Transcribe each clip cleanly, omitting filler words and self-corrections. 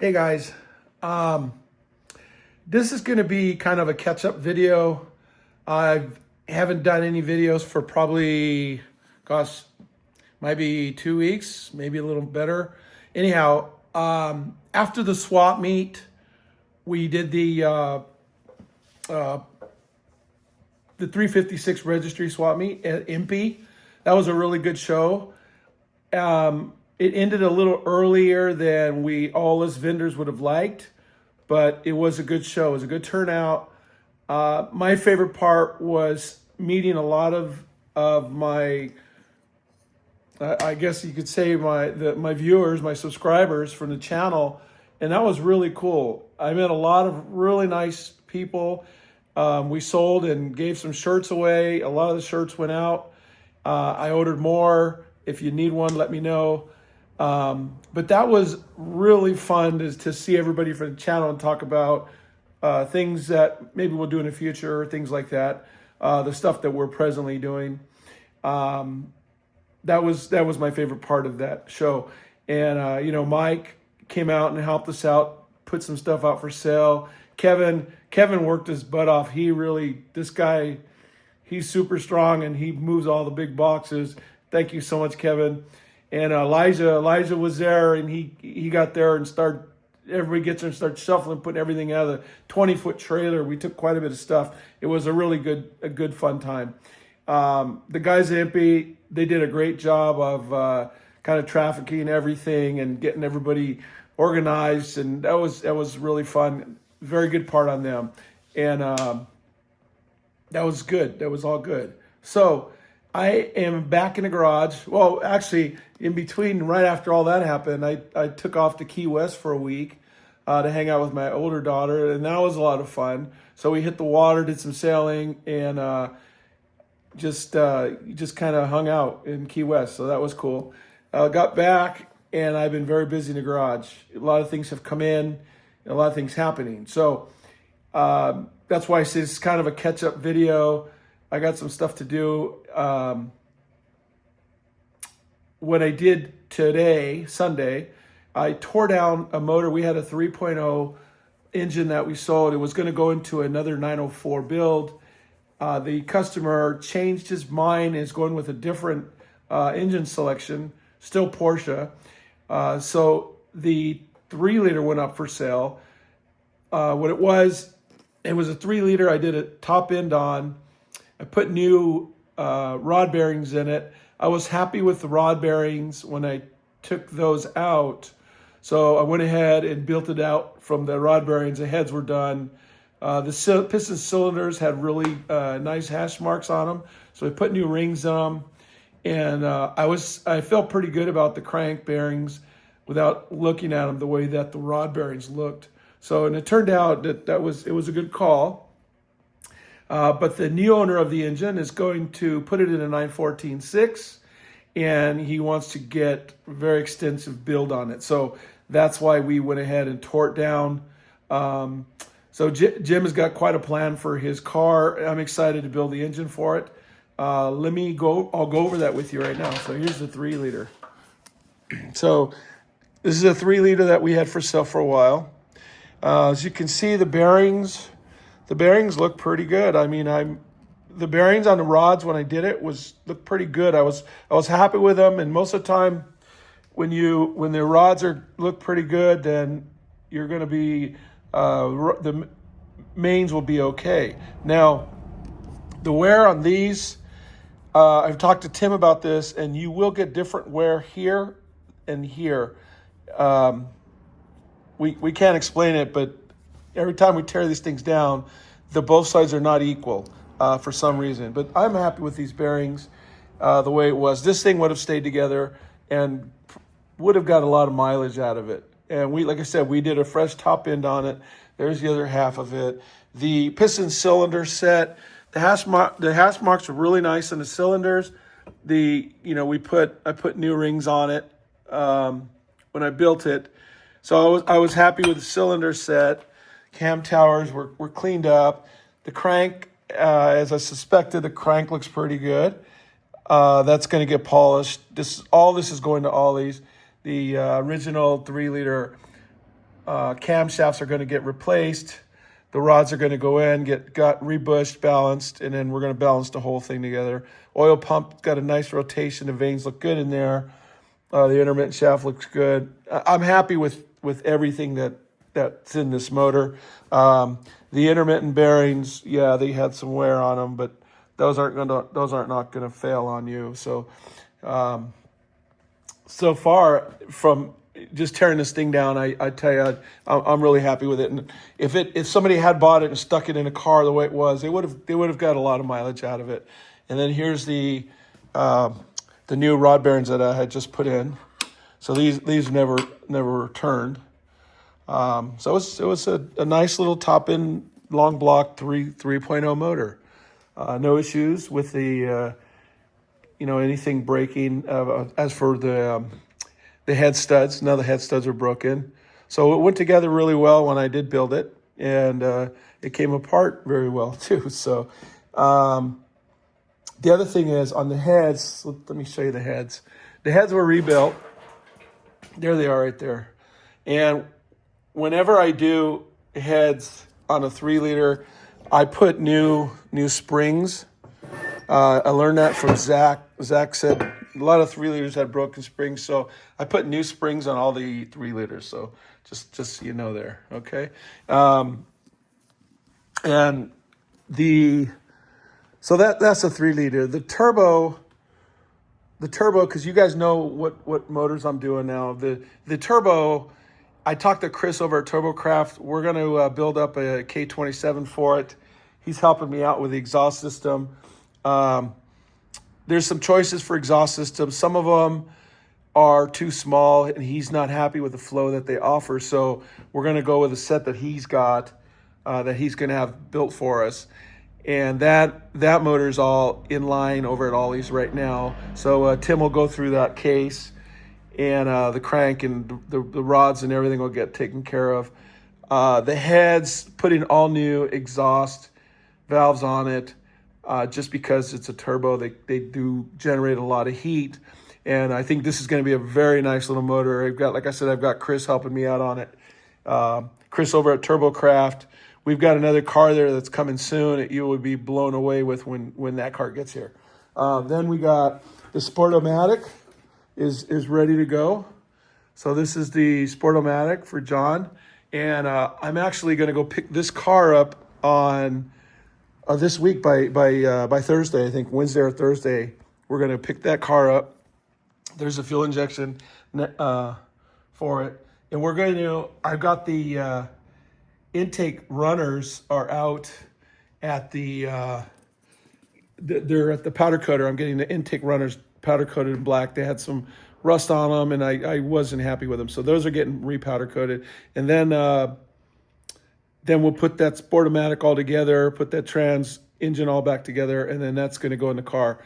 Hey guys, um, this is going to be kind of a catch-up video. I haven't done any videos for probably, gosh, might be 2 weeks, maybe a little better. Anyhow, after the swap meet, we did the 356 registry swap meet at Impy. That was a really good show. It ended a little earlier than all us vendors would have liked, but it was a good show. It was a good turnout. My favorite part was meeting a lot of my, I guess you could say my viewers, my subscribers from the channel, and that was really cool. I met a lot of really nice people. We sold and gave some shirts away. A lot of the shirts went out. I ordered more. If you need one, let me know. But that was really fun to see everybody from the channel and talk about things that maybe we'll do in the future, things like that. The stuff that we're presently doing. That was my favorite part of that show. And Mike came out and helped us out, put some stuff out for sale. Kevin worked his butt off. This guy, he's super strong and he moves all the big boxes. Thank you so much, Kevin. And Elijah was there, and he got there and everybody gets there and starts shuffling, putting everything out of the 20-foot trailer. We took quite a bit of stuff. It was a really good fun time. The guys at MP, they did a great job of kind of trafficking everything and getting everybody organized, and that was really fun. Very good part on them. And that was good. That was all good. So I am back in the garage. Well, actually, in between, right after all that happened, I took off to Key West for a week to hang out with my older daughter, and that was a lot of fun. So we hit the water, did some sailing, and just kind of hung out in Key West. So that was cool. Got back, and I've been very busy in the garage. A lot of things have come in, and a lot of things happening. So that's why I say it's kind of a catch-up video. I got some stuff to do. What I did today, Sunday, I tore down a motor. We had a 3.0 engine that we sold. It was going to go into another 904 build. The customer changed his mind and is going with a different engine selection, still Porsche. So the 3-liter went up for sale. What it was a 3-liter. I did a top end on. I put new rod bearings in it. I was happy with the rod bearings when I took those out. So I went ahead and built it out from the rod bearings. The heads were done. The piston cylinders had really nice hash marks on them. So I put new rings on them. And I felt pretty good about the crank bearings without looking at them the way that the rod bearings looked. So, and it turned out that it was a good call. But the new owner of the engine is going to put it in a 914.6, and he wants to get a very extensive build on it. So that's why we went ahead and tore it down. So Jim has got quite a plan for his car. I'm excited to build the engine for it. I'll go over that with you right now. So here's the 3-liter. So this is a 3-liter that we had for sale for a while. As you can see, the bearings look pretty good. I mean, the bearings on the rods when I did it looked pretty good. I was happy with them, and most of the time, when the rods look pretty good, then you're going to be the mains will be okay. Now, the wear on these, I've talked to Tim about this, and you will get different wear here and here. We can't explain it, but every time we tear these things down, both sides are not equal for some reason. But I'm happy with these bearings the way it was. This thing would have stayed together and would have got a lot of mileage out of it. And like I said, we did a fresh top end on it. There's the other half of it. The piston cylinder set, the hash marks were really nice on the cylinders. I put new rings on it when I built it. So I was happy with the cylinder set. Cam towers were cleaned up. The crank, as I suspected, the crank looks pretty good. That's going to get polished. All this is going to Ollie's. The original 3-liter camshafts are going to get replaced. The rods are going to go in, got rebushed, balanced, and then we're going to balance the whole thing together. Oil pump got a nice rotation. The vanes look good in there. The intermittent shaft looks good. I'm happy with everything that's in this motor. The intermittent bearings, yeah, they had some wear on them, but those aren't not gonna fail on you. So so far from just tearing this thing down, I tell you, I'm really happy with it. And if somebody had bought it and stuck it in a car the way it was, they would have got a lot of mileage out of it. And then here's the new rod bearings that I had just put in. So these never returned. So it was a nice little top end long block 3.0 motor. No issues with the anything breaking. As for the head studs, none of the head studs are broken. So it went together really well when I did build it, and it came apart very well too. So the other thing is on the heads. Let me show you the heads. The heads were rebuilt. There they are right there. And whenever I do heads on a 3-liter, I put new springs. I learned that from Zach. Zach said a lot of 3-liters had broken springs, so I put new springs on all the 3-liters. So just so you know there, okay? And so that's a 3-liter. The turbo, because you guys know what motors I'm doing now. The turbo, I talked to Chris over at TurboCraft. We're going to build up a K27 for it. He's helping me out with the exhaust system. There's some choices for exhaust systems. Some of them are too small, and he's not happy with the flow that they offer. So we're going to go with a set that he's got, that he's going to have built for us. And that motor is all in line over at Ollie's right now. So Tim will go through that case, and the crank and the rods and everything will get taken care of. The heads, putting all new exhaust valves on it, just because it's a turbo. They do generate a lot of heat. And I think this is going to be a very nice little motor. I've got Chris helping me out on it. Chris over at TurboCraft. We've got another car there that's coming soon that you would be blown away with when that car gets here. Then we got the Sportomatic is ready to go. So this is the Sportomatic for John. And I'm actually going to go pick this car up on this week by Thursday. I think Wednesday or Thursday. We're going to pick that car up. There's a fuel injection for it. And we're going to, I've got the intake runners are out at they're at the powder coater. I'm getting the intake runners powder coated in black. They had some rust on them, and I wasn't happy with them. So those are getting repowder coated. And then we'll put that Sportomatic all together, put that trans engine all back together, and then that's going to go in the car.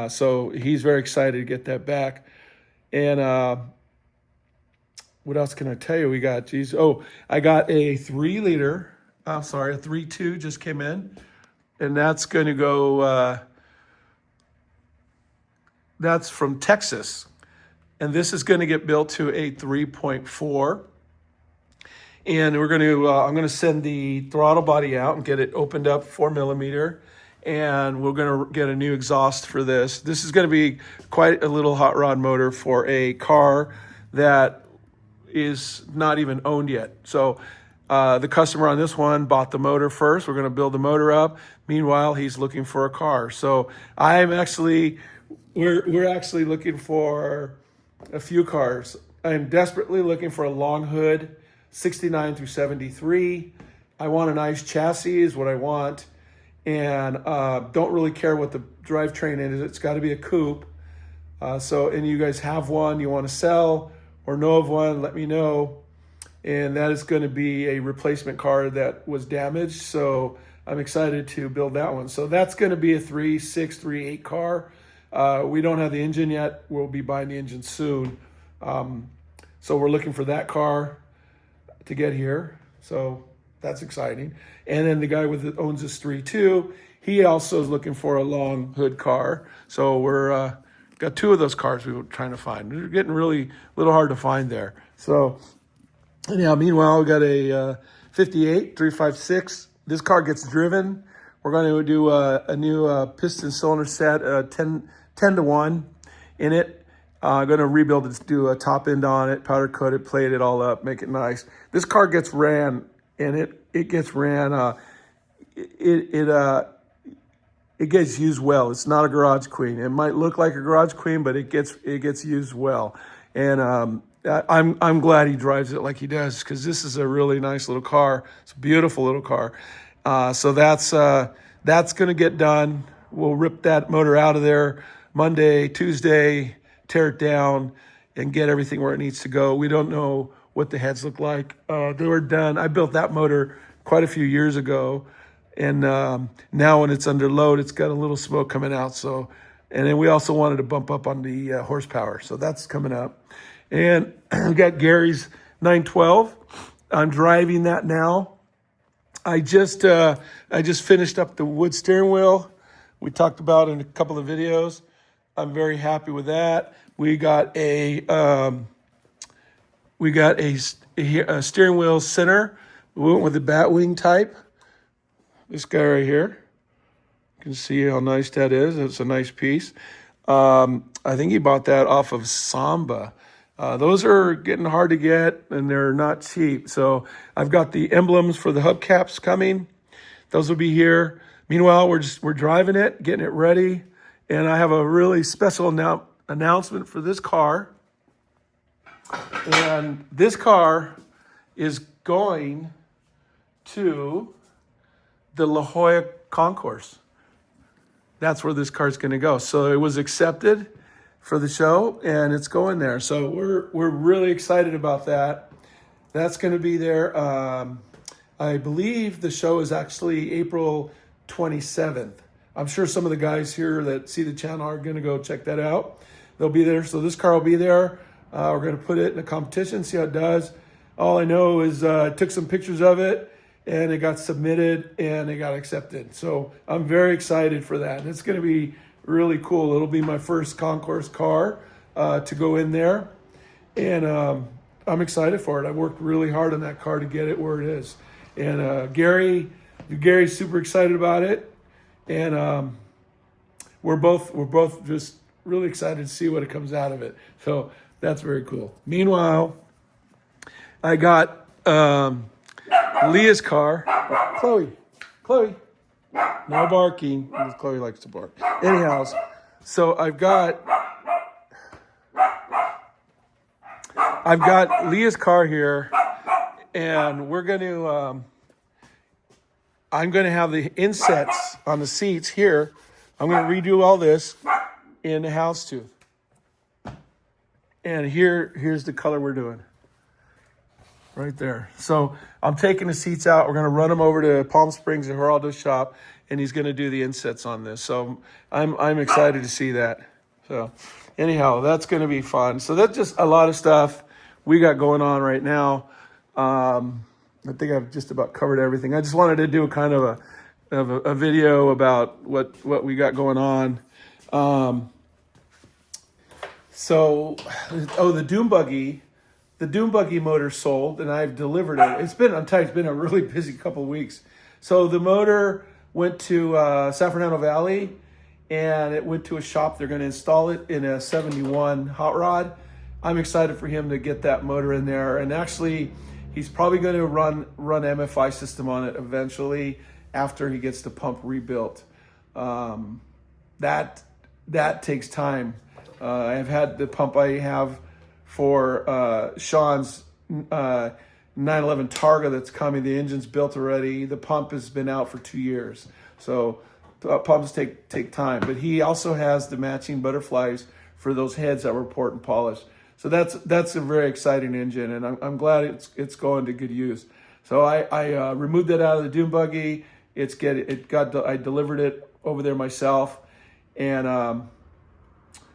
So he's very excited to get that back. And what else can I tell you? I got a 3-liter. A 3.2 just came in, and that's going to go. That's from Texas, and this is going to get built to a 3.4. And we're going to. I'm going to send the throttle body out and get it opened up 4mm, and we're going to get a new exhaust for this. This is going to be quite a little hot rod motor for a car that is not even owned yet. So the customer on this one bought the motor first. We're going to build the motor up. Meanwhile, he's looking for a car. So we're actually looking for a few cars. I'm desperately looking for a long hood, 69 through 73. I want a nice chassis is what I want. And don't really care what the drivetrain is. It's got to be a coupe. And you guys have one you want to sell or know of one, let me know. And that is going to be a replacement car that was damaged. So I'm excited to build that one. So that's going to be a 3.6, 3.8 car. We don't have the engine yet. We'll be buying the engine soon. So we're looking for that car to get here. So that's exciting. And then the guy owns this 3.2, he also is looking for a long hood car. So we're got two of those cars we were trying to find. They're getting really a little hard to find there. So Anyhow, meanwhile, we got a 58 356. This car gets driven. We're going to do a new piston cylinder set, 10 to 1 in it. Going to rebuild it, do a top end on it, powder coat it, plate it all up, make it nice. This car gets ran, and it gets ran. It gets used well. It's not a garage queen. It might look like a garage queen, but it gets used well. And I'm glad he drives it like he does, because this is a really nice little car. It's a beautiful little car. So that's going to get done. We'll rip that motor out of there Monday, Tuesday, tear it down, and get everything where it needs to go. We don't know what the heads look like. They were done. I built that motor quite a few years ago, and now when it's under load, it's got a little smoke coming out. So, and then we also wanted to bump up on the horsepower, so that's coming up. And we got Gary's 912. I'm driving that now. I just finished up the wood steering wheel we talked about in a couple of videos. I'm very happy with that. We got a steering wheel center. We went with the Batwing type. This guy right here. You can see how nice that is. It's a nice piece. I think he bought that off of Samba. Those are getting hard to get, and they're not cheap. So I've got the emblems for the hubcaps coming. Those will be here. Meanwhile, we're driving it, getting it ready. And I have a really special announcement for this car. And this car is going to the La Jolla Concours. That's where this car is going to go. So it was accepted for the show, and it's going there. So we're really excited about that. That's going to be there. I believe the show is actually April 27th. I'm sure some of the guys here that see the channel are going to go check that out. They'll be there. So this car will be there. We're going to put it in a competition, see how it does. All I know is I took some pictures of it, and it got submitted, and it got accepted. So I'm very excited for that. It's going to be really cool. It'll be my first Concours car to go in there. And I'm excited for it. I worked really hard on that car to get it where it is. And Gary's super excited about it. And we're both just really excited to see what it comes out of it. So that's very cool. Meanwhile, I got Leah's car. Chloe, no barking. Chloe likes to bark. Anyhow, so I've got Leah's car here, and we're going to. I'm going to have the insets on the seats here. I'm going to redo all this in houndstooth. And here's the color we're doing. Right there. So I'm taking the seats out. We're going to run them over to Palm Springs and Geraldo's shop, and he's going to do the insets on this. So I'm excited to see that. So anyhow, that's going to be fun. So that's just a lot of stuff we got going on right now. I think I've just about covered everything. I just wanted to do kind of a video about what we got going on. The Doom Buggy. The Doom Buggy motor sold, and I've delivered it. It's been a really busy couple of weeks. So the motor went to San Fernando Valley, and it went to a shop. They're going to install it in a 71 hot rod. I'm excited for him to get that motor in there. And actually, he's probably going to run MFI system on it eventually after he gets the pump rebuilt. That takes time. I've had the pump I have for Sean's 911 Targa that's coming. The engine's built already. The pump has been out for 2 years. So pumps take time. But he also has the matching butterflies for those heads that were port and polished. So that's a very exciting engine, and I'm glad it's going to good use. So I removed that out of the Doom Buggy. I delivered it over there myself, and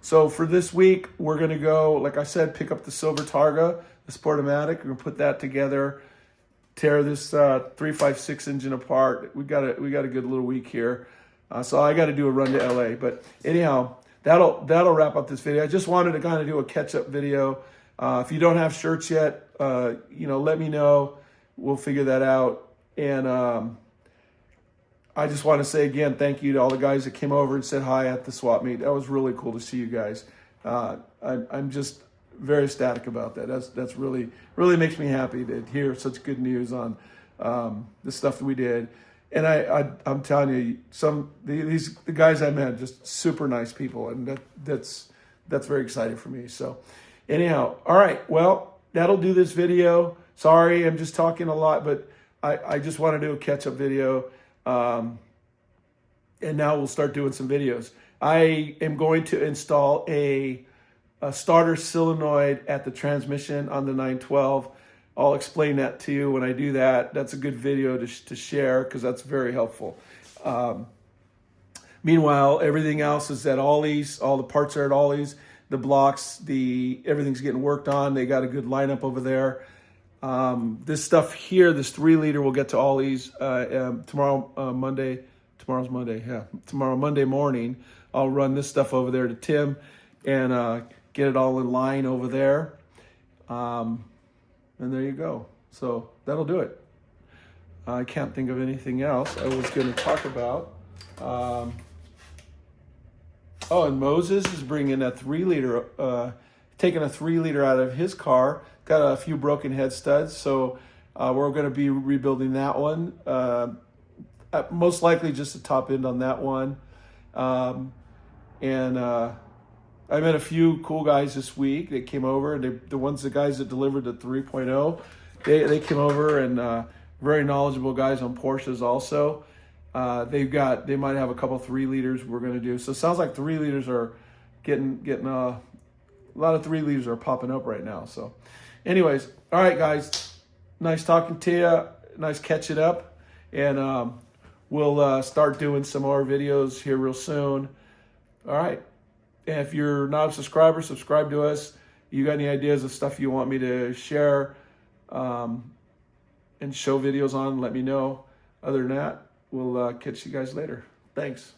so for this week we're gonna go, like I said, pick up the silver Targa, the Sportomatic. We're gonna put that together, tear this 356 engine apart. We got a good little week here, so I got to do a run to LA. But anyhow, that'll wrap up this video. I just wanted to kind of do a catch-up video If you don't have shirts yet, let me know. We'll figure that out. And I just want to say again, thank you to all the guys that came over and said hi at the swap meet. That was really cool to see you guys. I'm just very ecstatic about that. That's really makes me happy to hear such good news on the stuff that we did. And I'm telling you, the guys I met, just super nice people, and that's very exciting for me. So anyhow, all right, well, that'll do this video. Sorry, I'm just talking a lot, but I just want to do a catch-up video. And now we'll start doing some videos. I am going to install a starter solenoid at the transmission on the 912. I'll explain that to you when I do that. That's a good video to share because that's very helpful. Meanwhile, everything else is at Ollie's. All the parts are at Ollie's. The blocks, everything's getting worked on. They got a good lineup over there. This stuff here, this 3-liter, will get to Ollie's tomorrow, Monday. Tomorrow's Monday, yeah. Tomorrow, Monday morning, I'll run this stuff over there to Tim and get it all in line over there. And there you go. So that'll do it. I can't think of anything else I was going to talk about. And Moses is bringing a 3-liter, taking a 3-liter out of his car. Got a few broken head studs, so we're going to be rebuilding that one. Most likely just the top end on that one. I met a few cool guys this week that came over, and the guys that delivered the 3.0, they came over, and very knowledgeable guys on Porsches also. They might have a couple 3-liters we're going to do. So it sounds like 3-liters are getting a lot of 3-liters are popping up right now. So anyways, all right, guys, nice talking to you. Nice catching up. And we'll start doing some more videos here real soon. All right. And if you're not a subscriber, subscribe to us. You got any ideas of stuff you want me to share and show videos on, let me know. Other than that, we'll catch you guys later. Thanks.